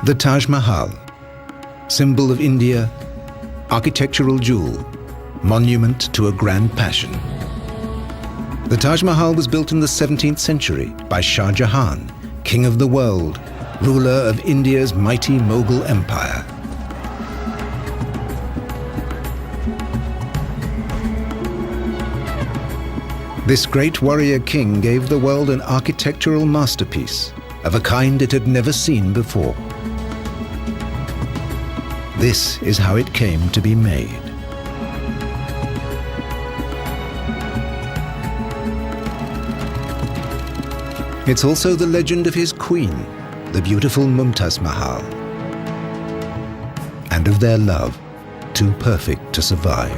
The Taj Mahal, symbol of India, architectural jewel, monument to a grand passion. The Taj Mahal was built in the 17th century by Shah Jahan, king of the world, ruler of India's mighty Mughal empire. This great warrior king gave the world an architectural masterpiece of a kind it had never seen before. This is how it came to be made. It's also the legend of his queen, the beautiful Taj Mahal, and of their love, too perfect to survive.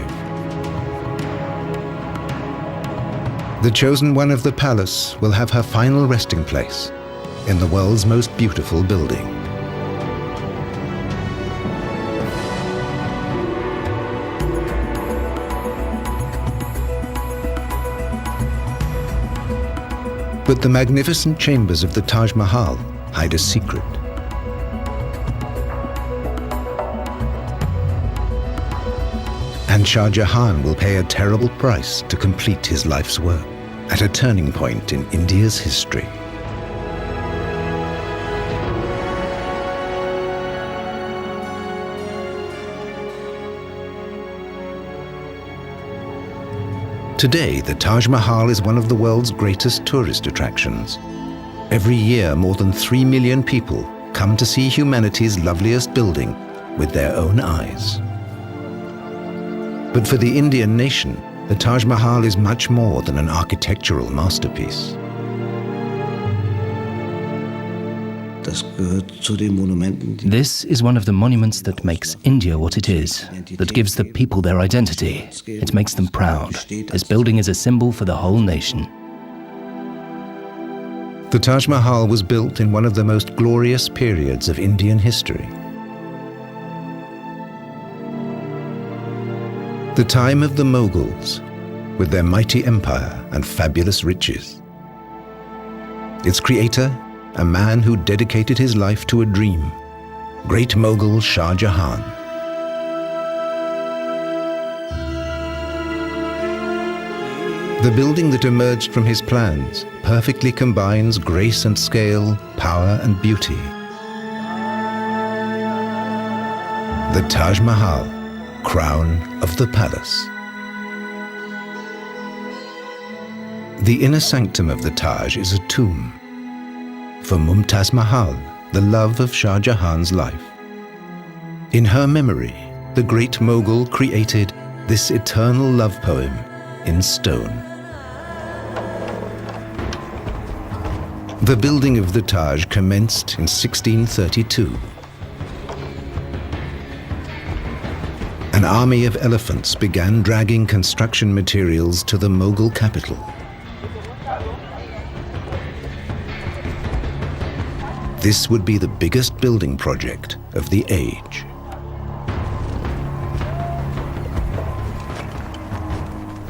The chosen one of the palace will have her final resting place in the world's most beautiful building. But the magnificent chambers of the Taj Mahal hide a secret. And Shah Jahan will pay a terrible price to complete his life's work at a turning point in India's history. Today, the Taj Mahal is one of the world's greatest tourist attractions. Every year, more than 3 million people come to see humanity's loveliest building with their own eyes. But for the Indian nation, the Taj Mahal is much more than an architectural masterpiece. This is one of the monuments that makes India what it is, that gives the people their identity. It makes them proud. This building is a symbol for the whole nation. The Taj Mahal was built in one of the most glorious periods of Indian history. The time of the Mughals, with their mighty empire and fabulous riches. Its creator, a man who dedicated his life to a dream, great Mughal Shah Jahan. The building that emerged from his plans perfectly combines grace and scale, power and beauty. The Taj Mahal, crown of the palace. The inner sanctum of the Taj is a tomb for Taj Mahal, the love of Shah Jahan's life. In her memory, the great Mughal created this eternal love poem in stone. The building of the Taj commenced in 1632. An army of elephants began dragging construction materials to the Mughal capital. This would be the biggest building project of the age.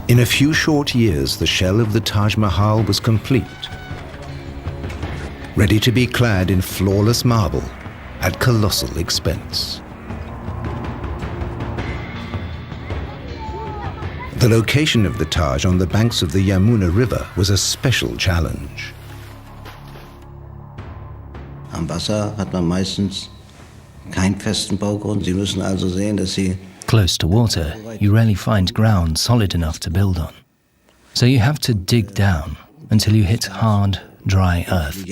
In a few short years, the shell of the Taj Mahal was complete, ready to be clad in flawless marble at colossal expense. The location of the Taj on the banks of the Yamuna River was a special challenge. Am Wasser hat man meistens keinen festen Baugrund. Sie müssen also sehen, dass Sie Close to water, you rarely find ground solid enough to build on. So you have to dig down until you hit hard, dry earth.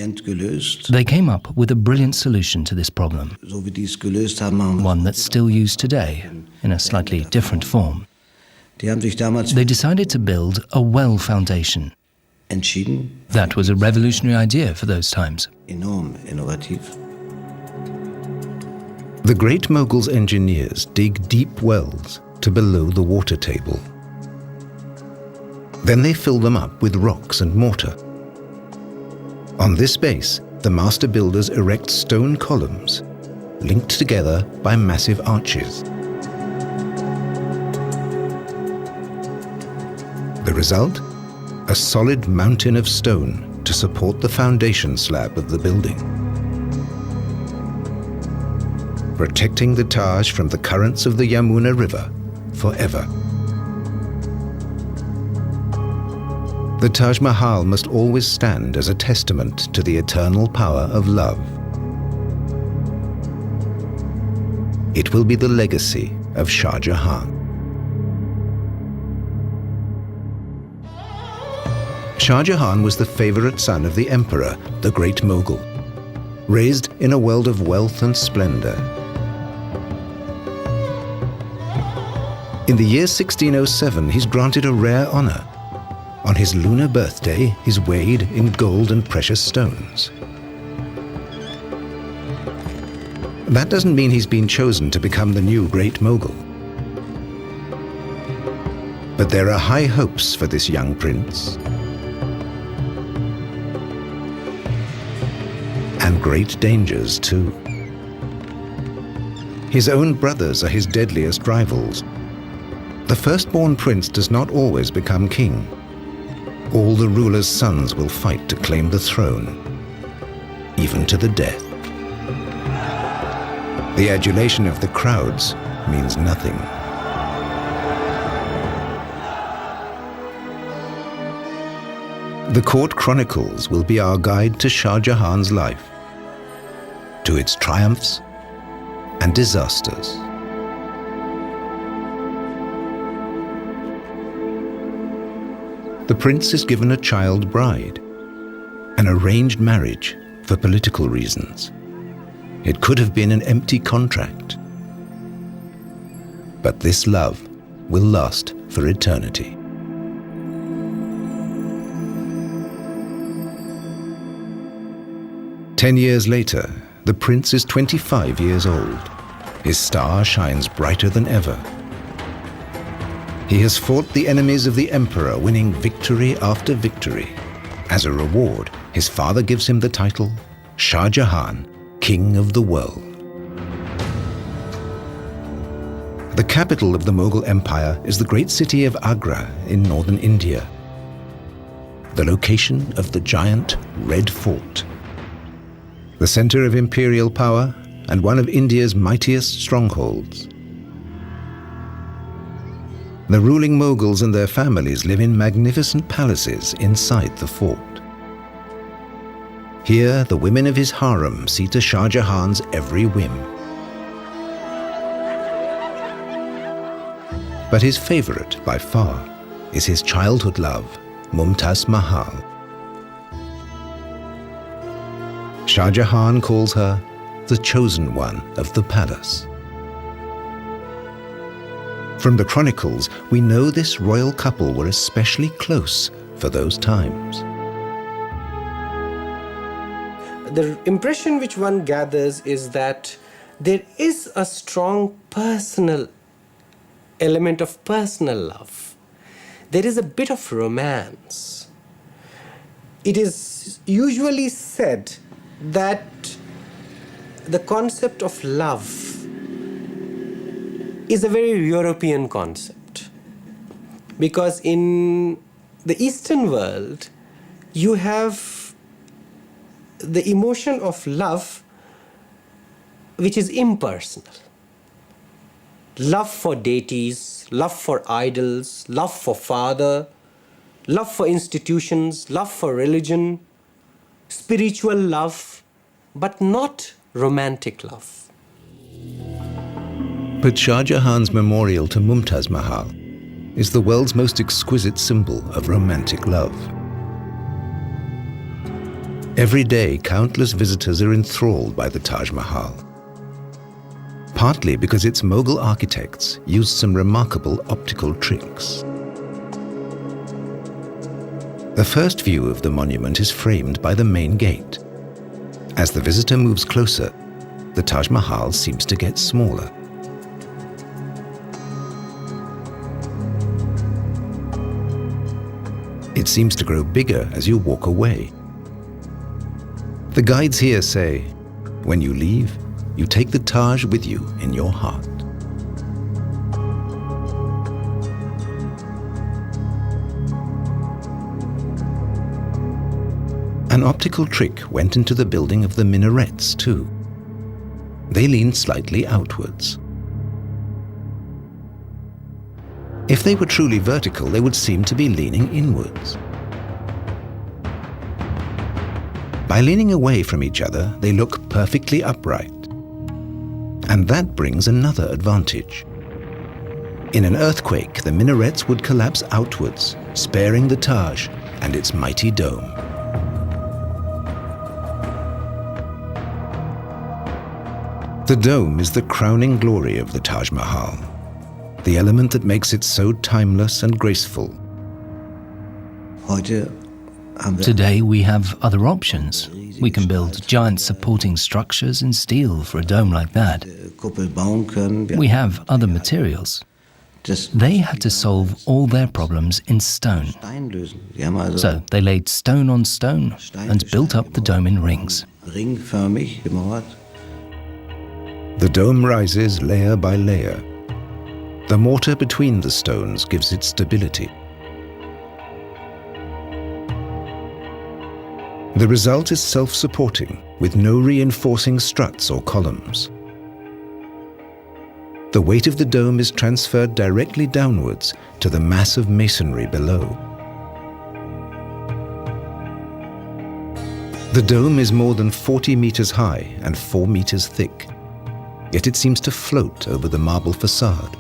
They came up with a brilliant solution to this problem, one that's still used today in a slightly different form. They decided to build a well foundation. That was a revolutionary idea for those times. Enorm innovativ. The great Mughals' engineers dig deep wells to below the water table. Then they fill them up with rocks and mortar. On this base, the master builders erect stone columns, linked together by massive arches. The result? A solid mountain of stone to support the foundation slab of the building. protecting the Taj from the currents of the Yamuna River forever. The Taj Mahal must always stand as a testament to the eternal power of love. It will be the legacy of Shah Jahan. Shah Jahan was the favorite son of the emperor, the Great Mughal, raised in a world of wealth and splendor. In the year 1607, he's granted a rare honor. On his lunar birthday, he's weighed in gold and precious stones. That doesn't mean he's been chosen to become the new Great Mughal. But there are high hopes for this young prince. And great dangers too. His own brothers are his deadliest rivals. The firstborn prince does not always become king. All the ruler's sons will fight to claim the throne, even to the death. The adulation of the crowds means nothing. The court chronicles will be our guide to Shah Jahan's life, to its triumphs and disasters. The prince is given a child bride, an arranged marriage for political reasons. It could have been an empty contract. But this love will last for eternity. Ten years later, the prince is 25 years old. His star shines brighter than ever. He has fought the enemies of the emperor, winning victory after victory. As a reward, his father gives him the title Shah Jahan, King of the World. The capital of the Mughal Empire is the great city of Agra in northern India, the location of the giant Red Fort. The center of imperial power and one of India's mightiest strongholds. The ruling Mughals and their families live in magnificent palaces inside the fort. Here, the women of his harem see to Shah Jahan's every whim. But his favorite, by far, is his childhood love, Mumtaz Mahal. Shah Jahan calls her the chosen one of the palace. From the chronicles, we know this royal couple were especially close for those times. The impression which one gathers is that there is a strong personal element of personal love. There is a bit of romance. It is usually said that the concept of love is a very European concept, because in the Eastern world you have the emotion of love which is impersonal. Love for deities, love for idols, love for father, love for institutions, love for religion, spiritual love, but not romantic love. But Shah Jahan's memorial to Mumtaz Mahal is the world's most exquisite symbol of romantic love. Every day, countless visitors are enthralled by the Taj Mahal, partly because its Mughal architects used some remarkable optical tricks. The first view of the monument is framed by the main gate. As the visitor moves closer, the Taj Mahal seems to get smaller. It seems to grow bigger as you walk away. The guides here say, when you leave, you take the Taj with you in your heart. An optical trick went into the building of the minarets too. They lean slightly outwards. If they were truly vertical, they would seem to be leaning inwards. By leaning away from each other, they look perfectly upright. And that brings another advantage. In an earthquake, the minarets would collapse outwards, sparing the Taj and its mighty dome. The dome is the crowning glory of the Taj Mahal, the element that makes it so timeless and graceful. Today we have other options. We can build giant supporting structures in steel for a dome like that. We have other materials. They had to solve all their problems in stone. So they laid stone on stone and built up the dome in rings. The dome rises layer by layer. The mortar between the stones gives it stability. The result is self-supporting, with no reinforcing struts or columns. The weight of the dome is transferred directly downwards to the mass of masonry below. The dome is more than 40 meters high and 4 meters thick, yet it seems to float over the marble facade,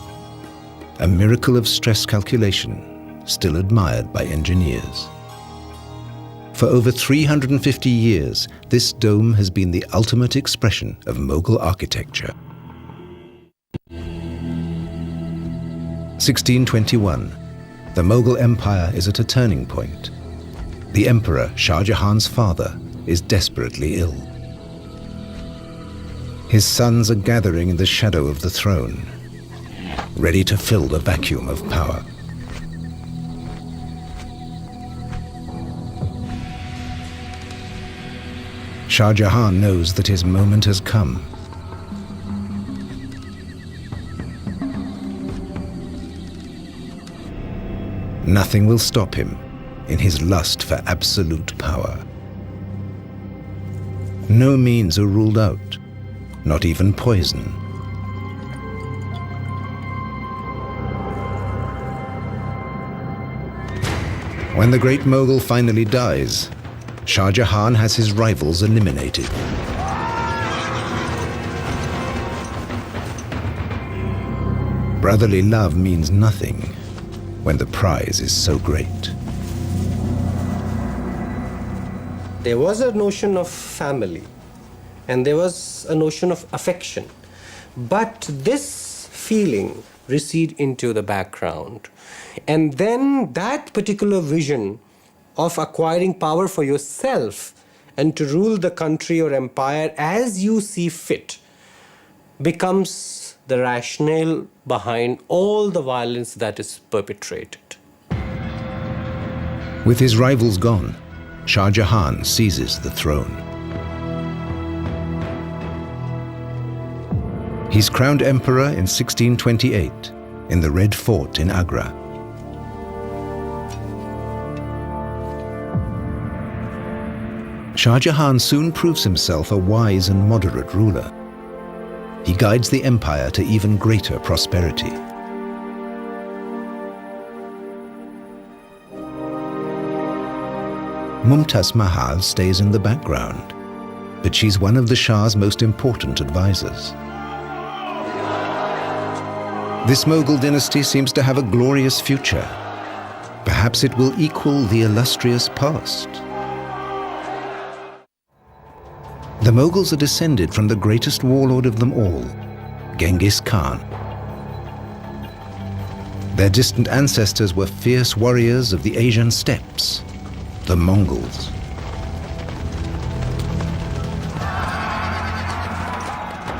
a miracle of stress calculation still admired by engineers. For over 350 years, this dome has been the ultimate expression of Mughal architecture. 1621. The Mughal Empire is at a turning point. The Emperor, Shah Jahan's father, is desperately ill. His sons are gathering in the shadow of the throne, ready to fill the vacuum of power. Shah Jahan knows that his moment has come. Nothing will stop him in his lust for absolute power. No means are ruled out, not even poison. When the great Mughal finally dies, Shah Jahan has his rivals eliminated. Brotherly love means nothing when the prize is so great. There was a notion of family and there was a notion of affection, but this feeling recede into the background. And then that particular vision of acquiring power for yourself and to rule the country or empire as you see fit becomes the rationale behind all the violence that is perpetrated. With his rivals gone, Shah Jahan seizes the throne. He's crowned emperor in 1628 in the Red Fort in Agra. Shah Jahan soon proves himself a wise and moderate ruler. He guides the empire to even greater prosperity. Mumtaz Mahal stays in the background, but she's one of the Shah's most important advisors. This Mughal dynasty seems to have a glorious future. Perhaps it will equal the illustrious past. The Mughals are descended from the greatest warlord of them all, Genghis Khan. Their distant ancestors were fierce warriors of the Asian steppes, the Mongols.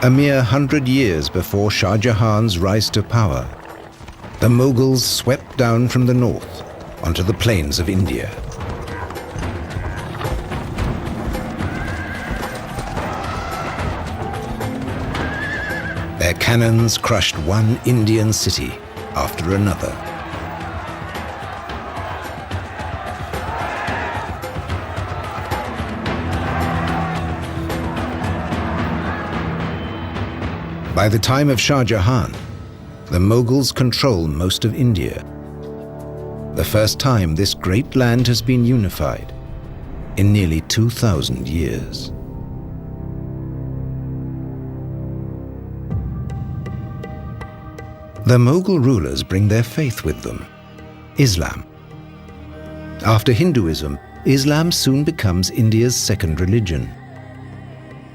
A mere 100 years before Shah Jahan's rise to power, the Mughals swept down from the north onto the plains of India. Their cannons crushed one Indian city after another. By the time of Shah Jahan, the Mughals control most of India. The first time this great land has been unified in nearly 2,000 years. The Mughal rulers bring their faith with them, Islam. After Hinduism, Islam soon becomes India's second religion.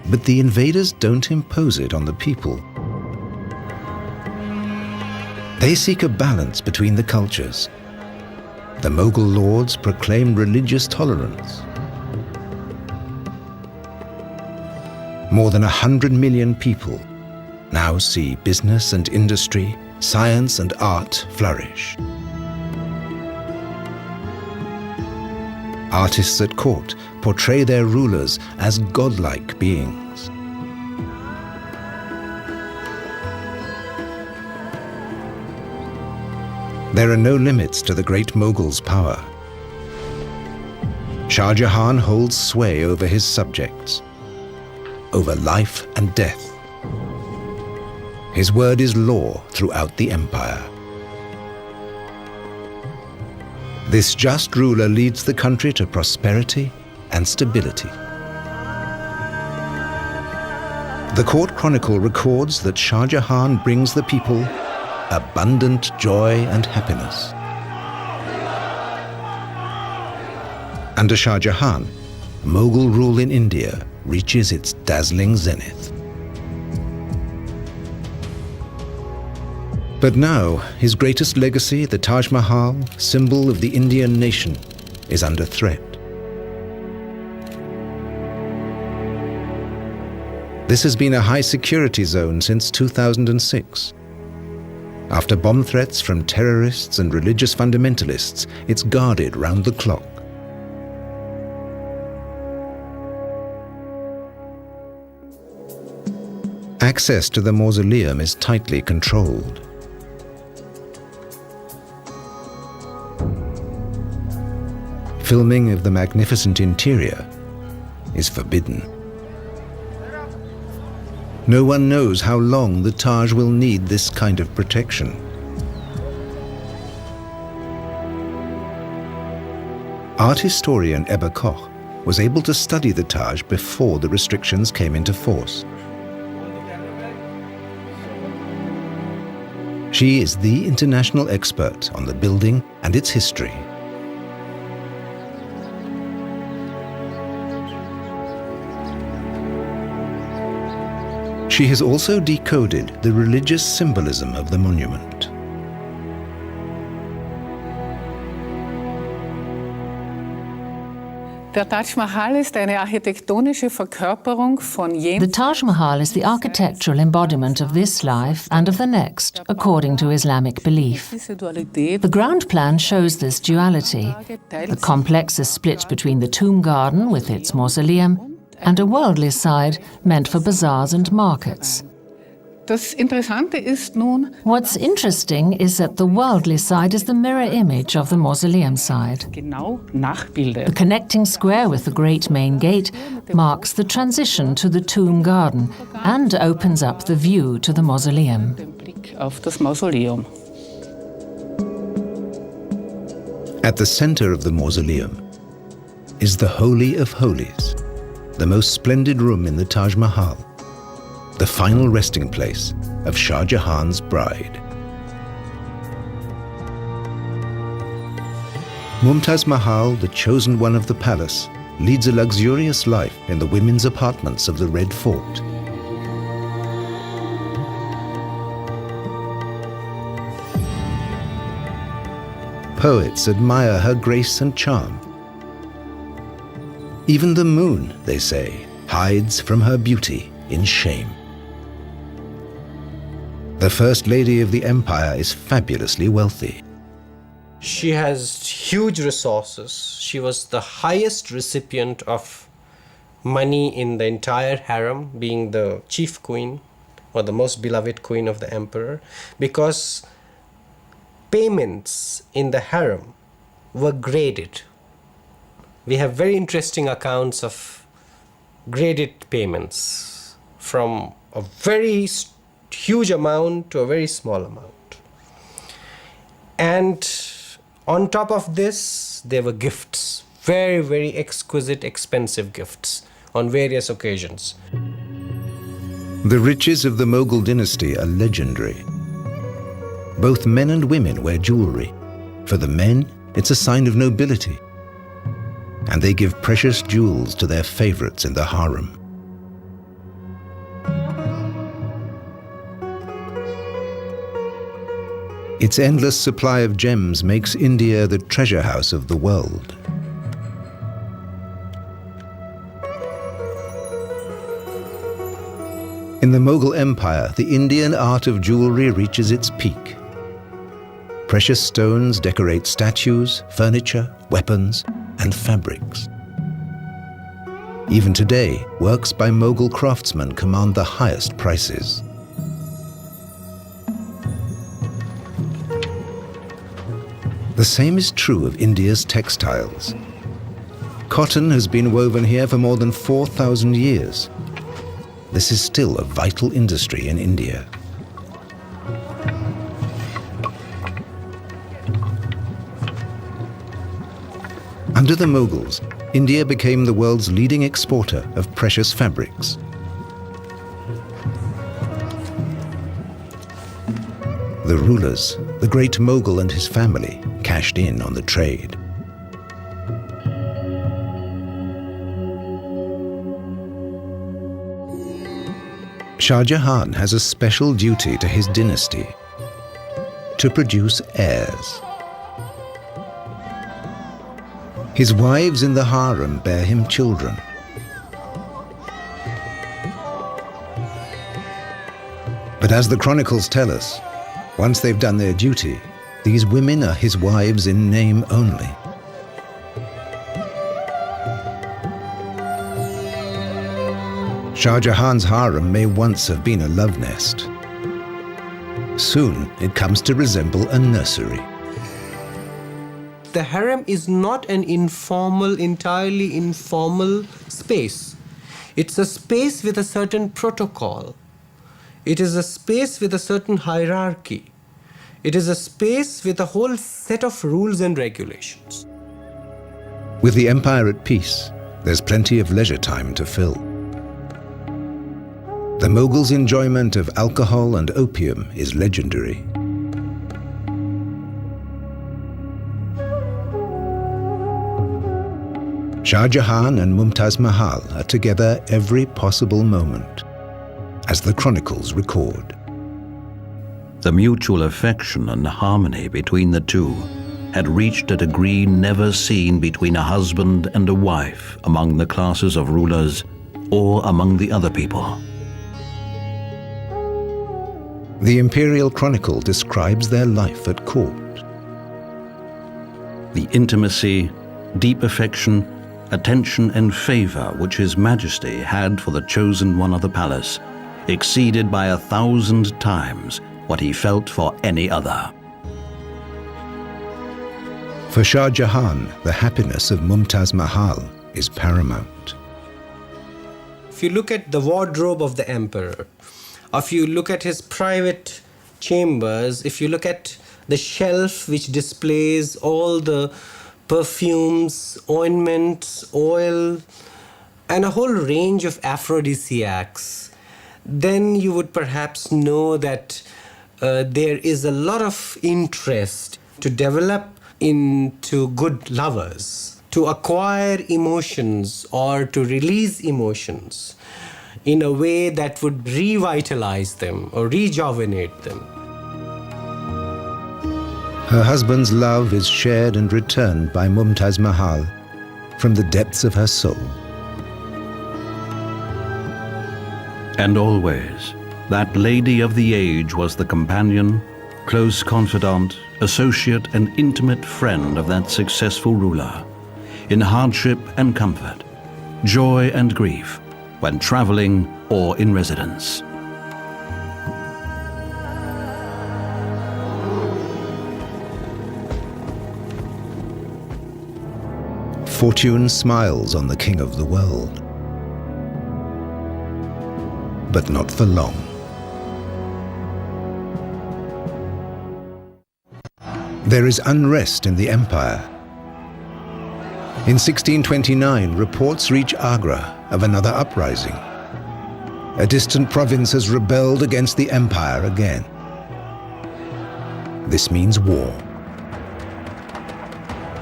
But the invaders don't impose it on the people. They seek a balance between the cultures. The Mughal lords proclaim religious tolerance. More than 100 million people now see business and industry, science and art flourish. Artists at court portray their rulers as godlike beings. There are no limits to the great Mughals' power. Shah Jahan holds sway over his subjects, over life and death. His word is law throughout the empire. This just ruler leads the country to prosperity and stability. The court chronicle records that Shah Jahan brings the people abundant joy and happiness. Under Shah Jahan, Mughal rule in India reaches its dazzling zenith. But now, his greatest legacy, the Taj Mahal, symbol of the Indian nation, is under threat. This has been a high-security zone since 2006. After bomb threats from terrorists and religious fundamentalists, it's guarded round the clock. Access to the mausoleum is tightly controlled. Filming of the magnificent interior is forbidden. No one knows how long the Taj will need this kind of protection. Art historian Ebba Koch was able to study the Taj before the restrictions came into force. She is the international expert on the building and its history. She has also decoded the religious symbolism of the monument. Der Taj Mahal ist eine architektonische Verkörperung von jenem. The Taj Mahal is the architectural embodiment of this life and of the next, according to Islamic belief. The ground plan shows this duality. The complex is split between the tomb garden with its mausoleum and a worldly side meant for bazaars and markets. Das Interessante ist nun, What's interesting is that the worldly side is the mirror image of the mausoleum side. genau nachbildet. The connecting square with the great main gate marks the transition to the tomb garden and opens up the view to the mausoleum. Den Blick auf das Mausoleum. At the center of the mausoleum is the Holy of Holies, the most splendid room in the Taj Mahal, the final resting place of Shah Jahan's bride. Mumtaz Mahal, the chosen one of the palace, leads a luxurious life in the women's apartments of the Red Fort. Poets admire her grace and charm. Even the moon, they say, hides from her beauty in shame. The First Lady of the Empire is fabulously wealthy. She has huge resources. She was the highest recipient of money in the entire harem, being the chief queen or the most beloved queen of the emperor, because payments in the harem were graded. We have very interesting accounts of graded payments from a very huge amount to a very small amount. And on top of this, there were gifts, very, very exquisite, expensive gifts on various occasions. The riches of the Mughal dynasty are legendary. Both men and women wear jewelry. For the men, it's a sign of nobility. And they give precious jewels to their favorites in the harem. Its endless supply of gems makes India the treasure house of the world. In the Mughal Empire, the Indian art of jewelry reaches its peak. Precious stones decorate statues, furniture, weapons, and fabrics. Even today, works by Mughal craftsmen command the highest prices. The same is true of India's textiles. Cotton has been woven here for more than 4,000 years. This is still a vital industry in India. Under the Mughals, India became the world's leading exporter of precious fabrics. The rulers, the great Mughal and his family, cashed in on the trade. Shah Jahan has a special duty to his dynasty: to produce heirs. His wives in the harem bear him children. But as the chronicles tell us, once they've done their duty, these women are his wives in name only. Shah Jahan's harem may once have been a love nest. Soon it comes to resemble a nursery. The harem is not an informal, entirely informal space. It's a space with a certain protocol. It is a space with a certain hierarchy. It is a space with a whole set of rules and regulations. With the empire at peace, there's plenty of leisure time to fill. The Mughals' enjoyment of alcohol and opium is legendary. Shah Jahan and Mumtaz Mahal are together every possible moment, as the chronicles record. The mutual affection and harmony between the two had reached a degree never seen between a husband and a wife among the classes of rulers or among the other people. The Imperial Chronicle describes their life at court. The intimacy, deep affection, attention and favor which His Majesty had for the chosen one of the palace exceeded by 1,000 times what he felt for any other. For Shah Jahan, the happiness of Mumtaz Mahal is paramount. If you look at the wardrobe of the emperor, or if you look at his private chambers, if you look at the shelf which displays all the perfumes, ointments, oil, and a whole range of aphrodisiacs, then you would perhaps know that there is a lot of interest to develop into good lovers, to acquire emotions or to release emotions in a way that would revitalize them or rejuvenate them. Her husband's love is shared and returned by Mumtaz Mahal from the depths of her soul. And always, that lady of the age was the companion, close confidant, associate and intimate friend of that successful ruler, in hardship and comfort, joy and grief, when traveling or in residence. Fortune smiles on the king of the world. But not for long. There is unrest in the empire. In 1629, reports reach Agra of another uprising. A distant province has rebelled against the empire again. This means war.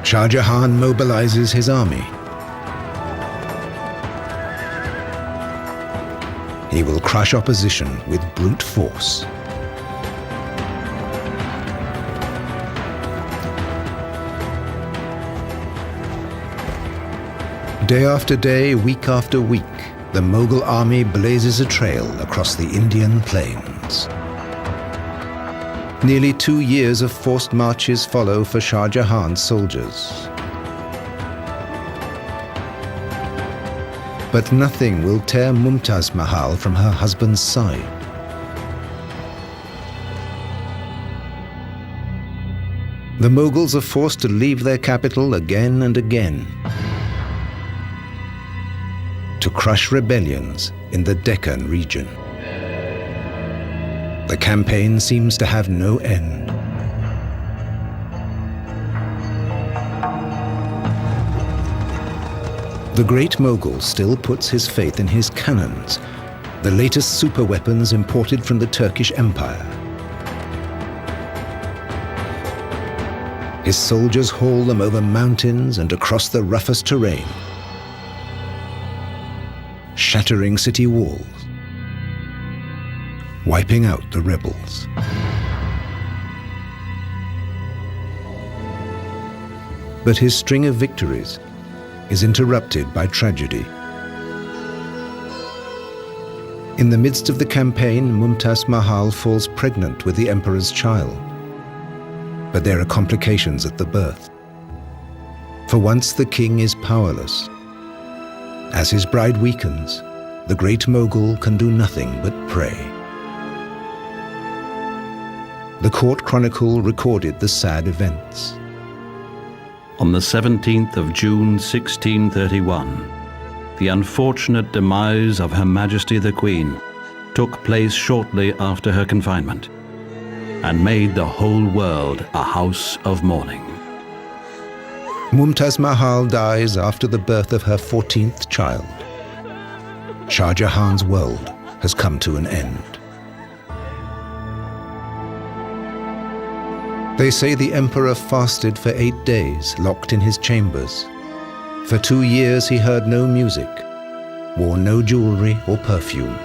Shah Jahan mobilizes his army. He will crush opposition with brute force. Day after day, week after week, the Mughal army blazes a trail across the Indian plains. Nearly 2 years of forced marches follow for Shah Jahan's soldiers. But nothing will tear Mumtaz Mahal from her husband's side. The Mughals are forced to leave their capital again and again to crush rebellions in the Deccan region. The campaign seems to have no end. The great Mughal still puts his faith in his cannons, the latest superweapons imported from the Turkish Empire. His soldiers haul them over mountains and across the roughest terrain, shattering city walls, wiping out the rebels. But his string of victories is interrupted by tragedy. In the midst of the campaign, Mumtaz Mahal falls pregnant with the emperor's child. But there are complications at the birth. For once the king is powerless. As his bride weakens, the great Mughal can do nothing but pray. The court chronicle recorded the sad events. On the 17th of June 1631, the unfortunate demise of Her Majesty the Queen took place shortly after her confinement and made the whole world a house of mourning. Mumtaz Mahal dies after the birth of her 14th child. Shah Jahan's world has come to an end. They say the emperor fasted for 8 days, locked in his chambers. For 2 years he heard no music, wore no jewelry or perfume.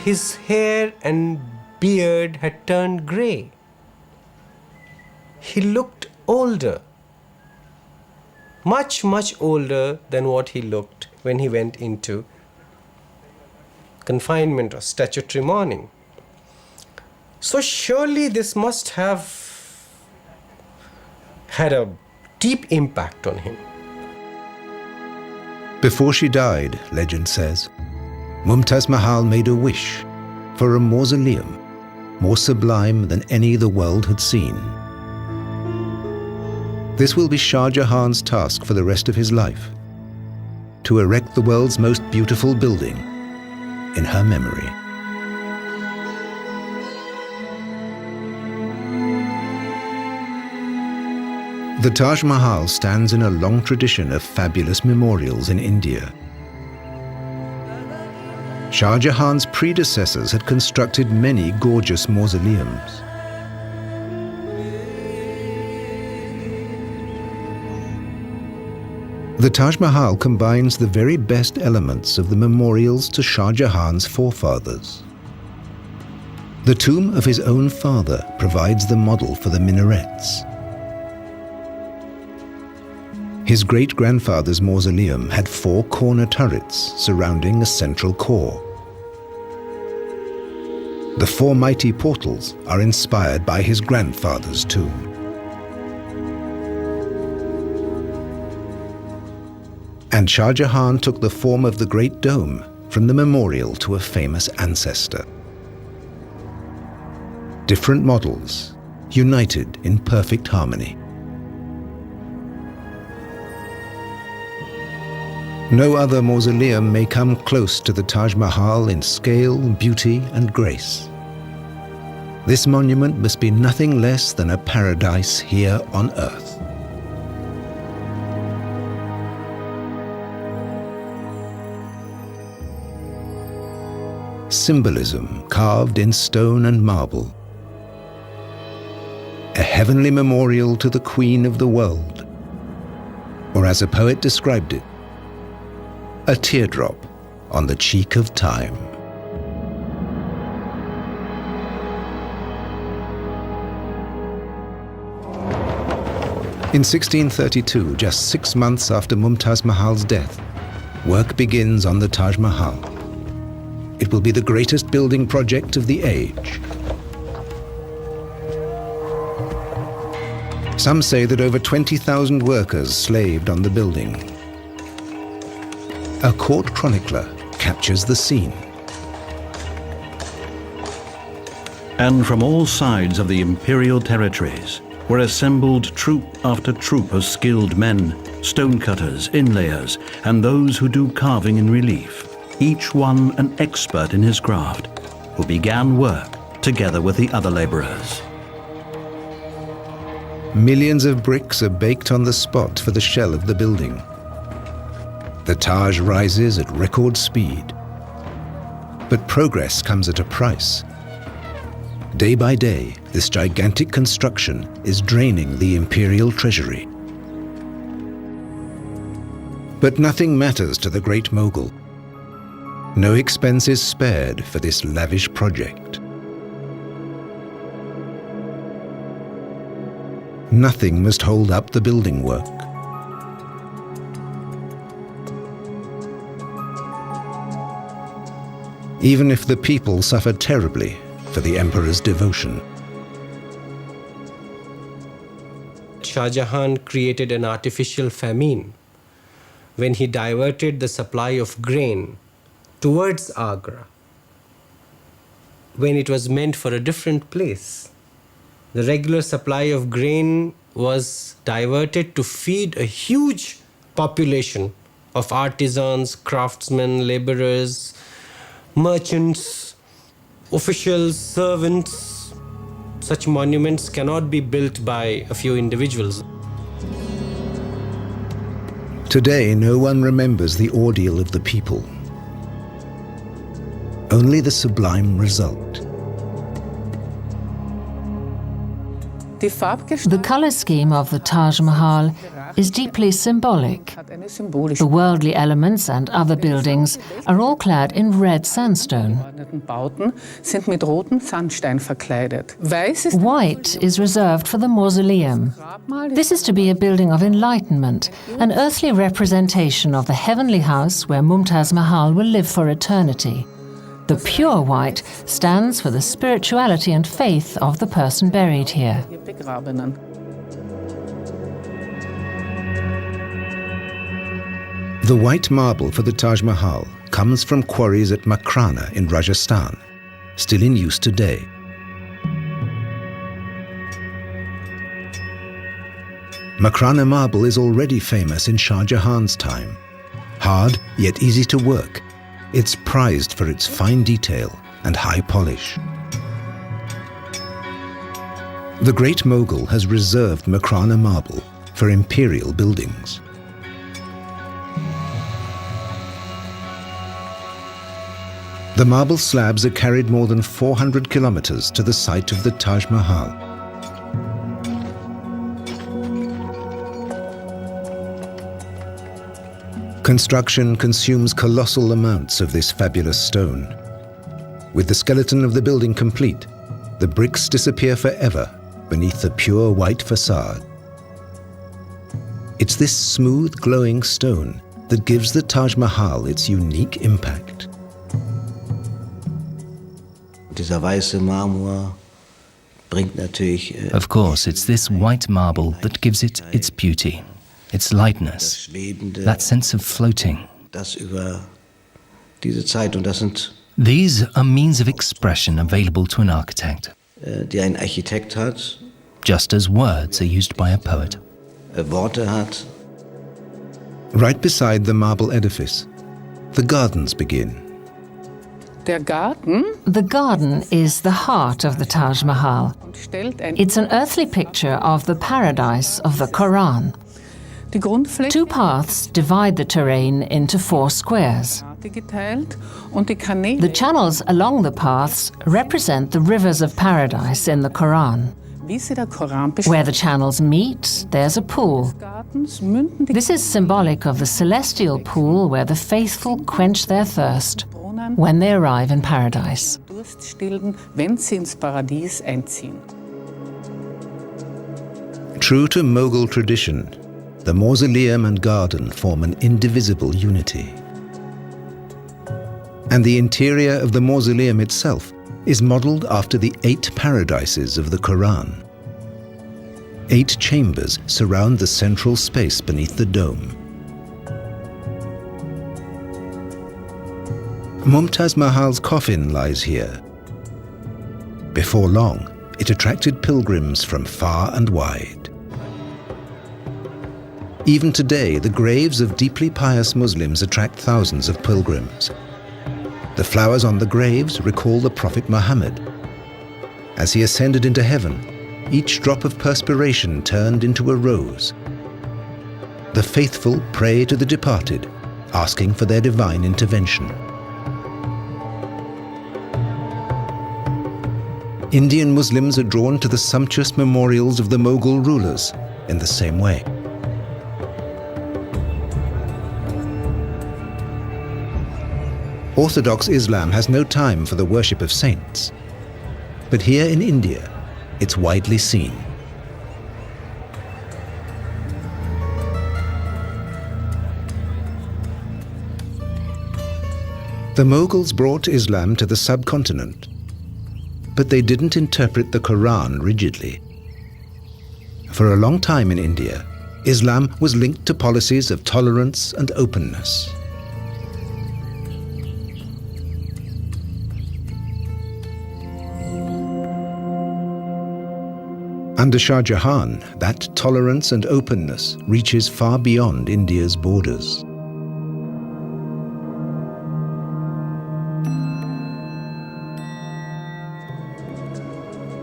His hair and beard had turned grey. He looked older, much, much older than what he looked when he went into confinement or statutory mourning. So surely this must have had a deep impact on him. Before she died, legend says, Mumtaz Mahal made a wish for a mausoleum more sublime than any the world had seen. This will be Shah Jahan's task for the rest of his life, to erect the world's most beautiful building in her memory. The Taj Mahal stands in a long tradition of fabulous memorials in India. Shah Jahan's predecessors had constructed many gorgeous mausoleums. The Taj Mahal combines the very best elements of the memorials to Shah Jahan's forefathers. The tomb of his own father provides the model for the minarets. His great-grandfather's mausoleum had 4 corner turrets surrounding a central core. The 4 mighty portals are inspired by his grandfather's tomb. And Shah Jahan took the form of the Great Dome from the memorial to a famous ancestor. Different models, united in perfect harmony. No other mausoleum may come close to the Taj Mahal in scale, beauty, and grace. This monument must be nothing less than a paradise here on earth. Symbolism carved in stone and marble. A heavenly memorial to the Queen of the world. Or as a poet described it, a teardrop on the cheek of time. In 1632, just 6 months after Mumtaz Mahal's death, work begins on the Taj Mahal. It will be the greatest building project of the age. Some say that over 20,000 workers slaved on the building. A court chronicler captures the scene. And from all sides of the imperial territories were assembled troop after troop of skilled men, stonecutters, inlayers, and those who do carving in relief, each one an expert in his craft, who began work together with the other laborers. Millions of bricks are baked on the spot for the shell of the building. The Taj rises at record speed. But progress comes at a price. Day by day, this gigantic construction is draining the imperial treasury. But nothing matters to the great mogul. No expense is spared for this lavish project. Nothing must hold up the building work. Even if the people suffer terribly for the emperor's devotion. Shah Jahan created an artificial famine when he diverted the supply of grain towards Agra, when it was meant for a different place. The regular supply of grain was diverted to feed a huge population of artisans, craftsmen, laborers, merchants, officials, servants. Such monuments cannot be built by a few individuals. Today, no one remembers the ordeal of the people. Only the sublime result. The color scheme of the Taj Mahal is deeply symbolic. The worldly elements and other buildings are all clad in red sandstone. White is reserved for the mausoleum. This is to be a building of enlightenment, an earthly representation of the heavenly house where Mumtaz Mahal will live for eternity. The pure white stands for the spirituality and faith of the person buried here. The white marble for the Taj Mahal comes from quarries at Makrana in Rajasthan, still in use today. Makrana marble is already famous in Shah Jahan's time. Hard yet easy to work, it's prized for its fine detail and high polish. The great mogul has reserved Makrana marble for imperial buildings. The marble slabs are carried more than 400 kilometers to the site of the Taj Mahal. Construction consumes colossal amounts of this fabulous stone. With the skeleton of the building complete, the bricks disappear forever beneath the pure white facade. It's this smooth, glowing stone that gives the Taj Mahal its unique impact. Of course, it's this white marble that gives it its beauty, its lightness, that sense of floating. These are means of expression available to an architect, just as words are used by a poet. Right beside the marble edifice, the gardens begin. Der Garten The garden is the heart of the Taj Mahal. stellt ein It's an earthly picture of the paradise of the Quran. die Grundfläche Two paths divide the terrain into 4 squares. geteilt und die Kanäle The channels along the paths represent the rivers of paradise in the Quran. wie sie der Koran Where the channels meet, there's a pool. Gartens münden die This is symbolic of the celestial pool where the faithful quench their thirst when they arrive in paradise. Durst stillen, wenn sie ins Paradies einziehen. True to Mughal tradition, the mausoleum and garden form an indivisible unity. And the interior of the mausoleum itself is modelled after the 8 paradises of the Quran. 8 chambers surround the central space beneath the dome. Mumtaz Mahal's coffin lies here. Before long, it attracted pilgrims from far and wide. Even today, the graves of deeply pious Muslims attract thousands of pilgrims. The flowers on the graves recall the Prophet Muhammad. As he ascended into heaven, each drop of perspiration turned into a rose. The faithful pray to the departed, asking for their divine intervention. Indian Muslims are drawn to the sumptuous memorials of the Mughal rulers in the same way. Orthodox Islam has no time for the worship of saints, but here in India, it's widely seen. The Mughals brought Islam to the subcontinent, but they didn't interpret the Quran rigidly. For a long time in India, Islam was linked to policies of tolerance and openness. Under Shah Jahan, that tolerance and openness reaches far beyond India's borders.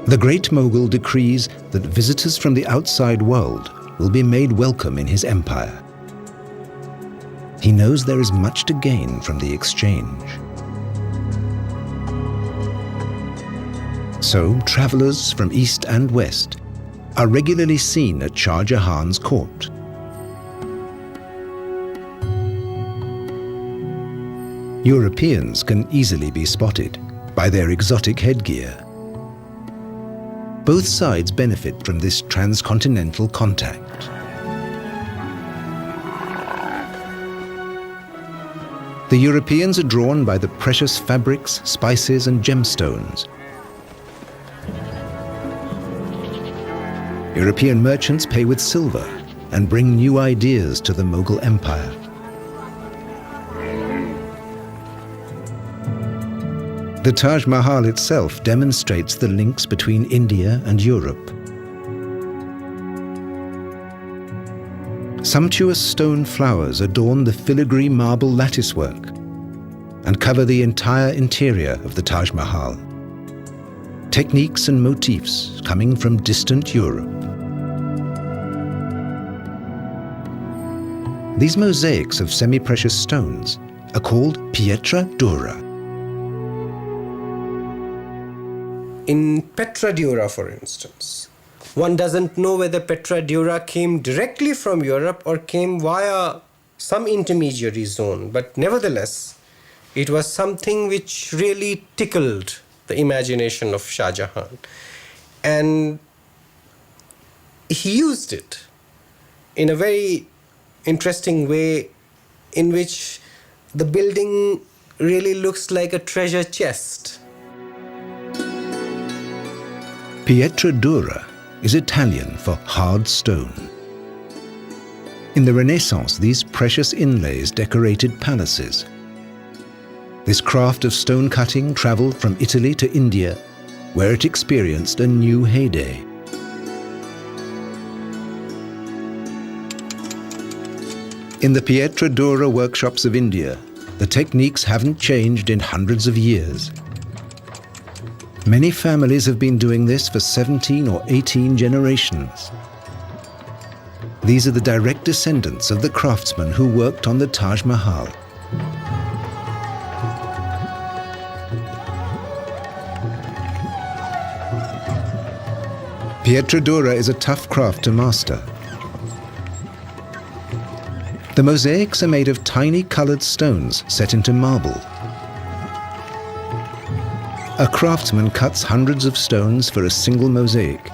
The great Mughal decrees that visitors from the outside world will be made welcome in his empire. He knows there is much to gain from the exchange. So, travelers from east and west are regularly seen at Shah Jahan's court. Europeans can easily be spotted by their exotic headgear. Both sides benefit from this transcontinental contact. The Europeans are drawn by the precious fabrics, spices, and gemstones. European merchants pay with silver and bring new ideas to the Mughal Empire. The Taj Mahal itself demonstrates the links between India and Europe. Sumptuous stone flowers adorn the filigree marble latticework and cover the entire interior of the Taj Mahal. Techniques and motifs coming from distant Europe. These mosaics of semi-precious stones are called pietra dura. In Petra Dura, for instance, one doesn't know whether Petra Dura came directly from Europe or came via some intermediary zone, but nevertheless, it was something which really tickled the imagination of Shah Jahan. And he used it in a very interesting way in which the building really looks like a treasure chest. Pietra dura is Italian for hard stone. In the Renaissance, these precious inlays decorated palaces. This craft of stone cutting traveled from Italy to India, where it experienced a new heyday. In the Pietra Dura workshops of India, the techniques haven't changed in hundreds of years. Many families have been doing this for 17 or 18 generations. These are the direct descendants of the craftsmen who worked on the Taj Mahal. Pietra Dura is a tough craft to master. The mosaics are made of tiny colored stones set into marble. A craftsman cuts hundreds of stones for a single mosaic,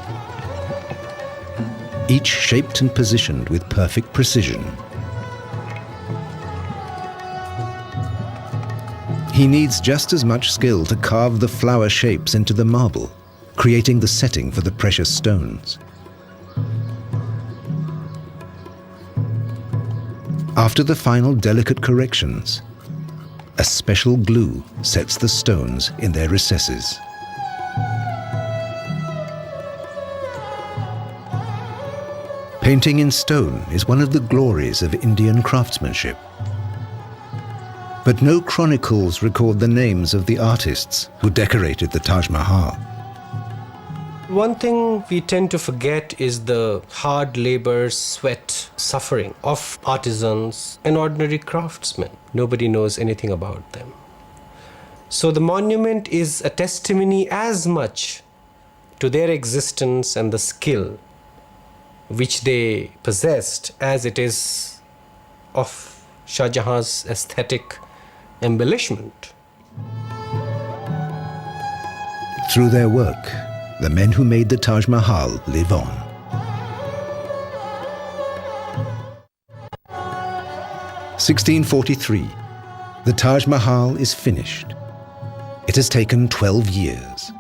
each shaped and positioned with perfect precision. He needs just as much skill to carve the flower shapes into the marble, creating the setting for the precious stones. After the final delicate corrections, a special glue sets the stones in their recesses. Painting in stone is one of the glories of Indian craftsmanship. But no chronicles record the names of the artists who decorated the Taj Mahal. One thing we tend to forget is the hard labor, sweat, suffering of artisans and ordinary craftsmen. Nobody knows anything about them. So the monument is a testimony as much to their existence and the skill which they possessed as it is of Shah Jahan's aesthetic embellishment. Through their work, the men who made the Taj Mahal live on. (1643). The Taj Mahal is finished. It has taken 12 years.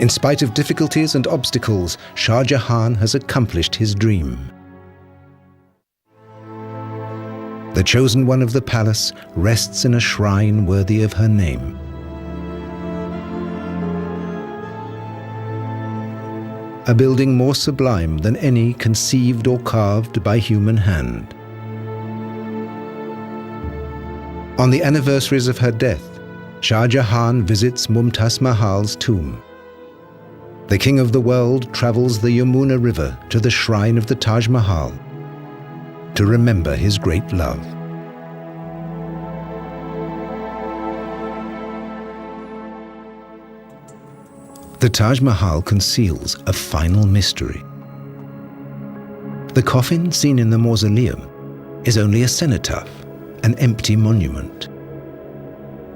In spite of difficulties and obstacles, Shah Jahan has accomplished his dream. The chosen one of the palace rests in a shrine worthy of her name. A building more sublime than any conceived or carved by human hand. On the anniversaries of her death, Shah Jahan visits Mumtaz Mahal's tomb. The king of the world travels the Yamuna River to the shrine of the Taj Mahal to remember his great love. The Taj Mahal conceals a final mystery. The coffin seen in the mausoleum is only a cenotaph, an empty monument.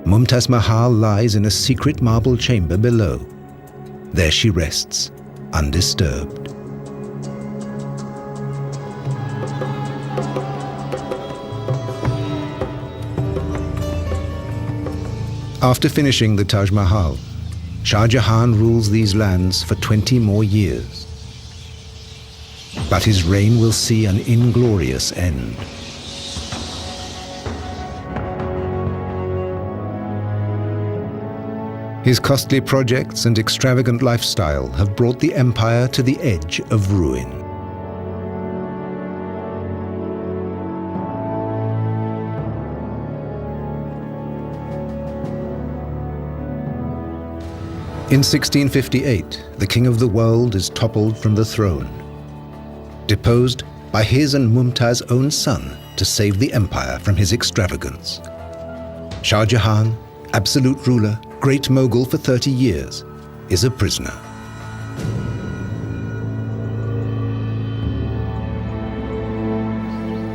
Mumtaz Mahal lies in a secret marble chamber below. There she rests, undisturbed. After finishing the Taj Mahal, Shah Jahan rules these lands for 20 more years. But his reign will see an inglorious end. His costly projects and extravagant lifestyle have brought the empire to the edge of ruin. In 1658, the king of the world is toppled from the throne, deposed by his and Mumtaz's own son to save the empire from his extravagance. Shah Jahan, absolute ruler, great mogul for 30 years, is a prisoner.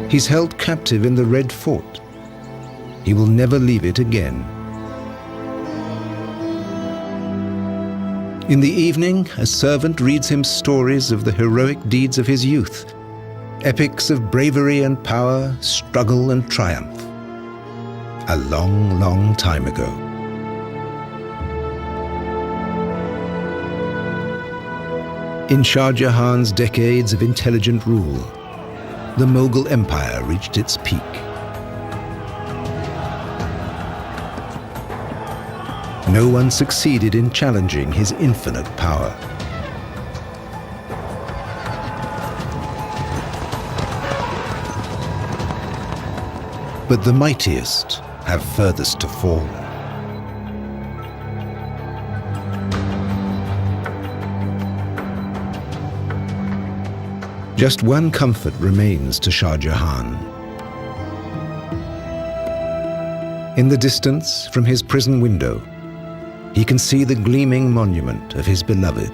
He's held captive in the Red Fort. He will never leave it again. In the evening, a servant reads him stories of the heroic deeds of his youth, epics of bravery and power, struggle and triumph. A long, long time ago. In Shah Jahan's decades of intelligent rule, the Mughal Empire reached its peak. No one succeeded in challenging his infinite power. But the mightiest have furthest to fall. Just one comfort remains to Shah Jahan. In the distance, from his prison window, he can see the gleaming monument of his beloved.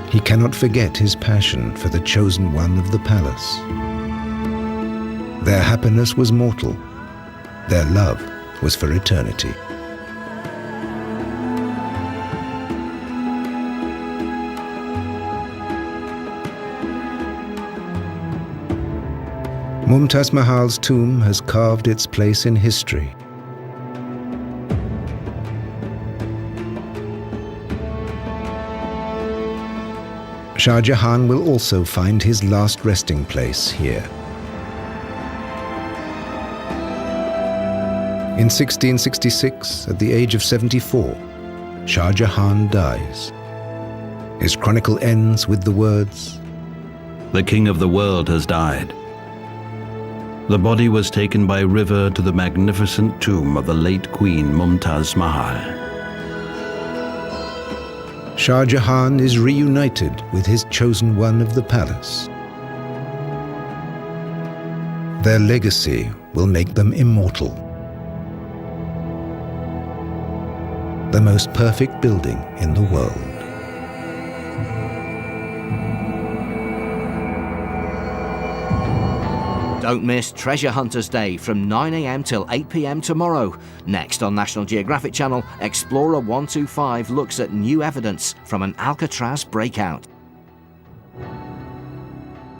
He cannot forget his passion for the chosen one of the palace. Their happiness was mortal. Their love was for eternity. Mumtaz Mahal's tomb has carved its place in history. Shah Jahan will also find his last resting place here. In 1666, at the age of 74, Shah Jahan dies. His chronicle ends with the words, "The king of the world has died." The body was taken by river to the magnificent tomb of the late Queen Mumtaz Mahal. Shah Jahan is reunited with his chosen one of the palace. Their legacy will make them immortal. The most perfect building in the world. Don't miss Treasure Hunters Day from 9 a.m. till 8 p.m. tomorrow. Next on National Geographic Channel, Explorer 125 looks at new evidence from an Alcatraz breakout.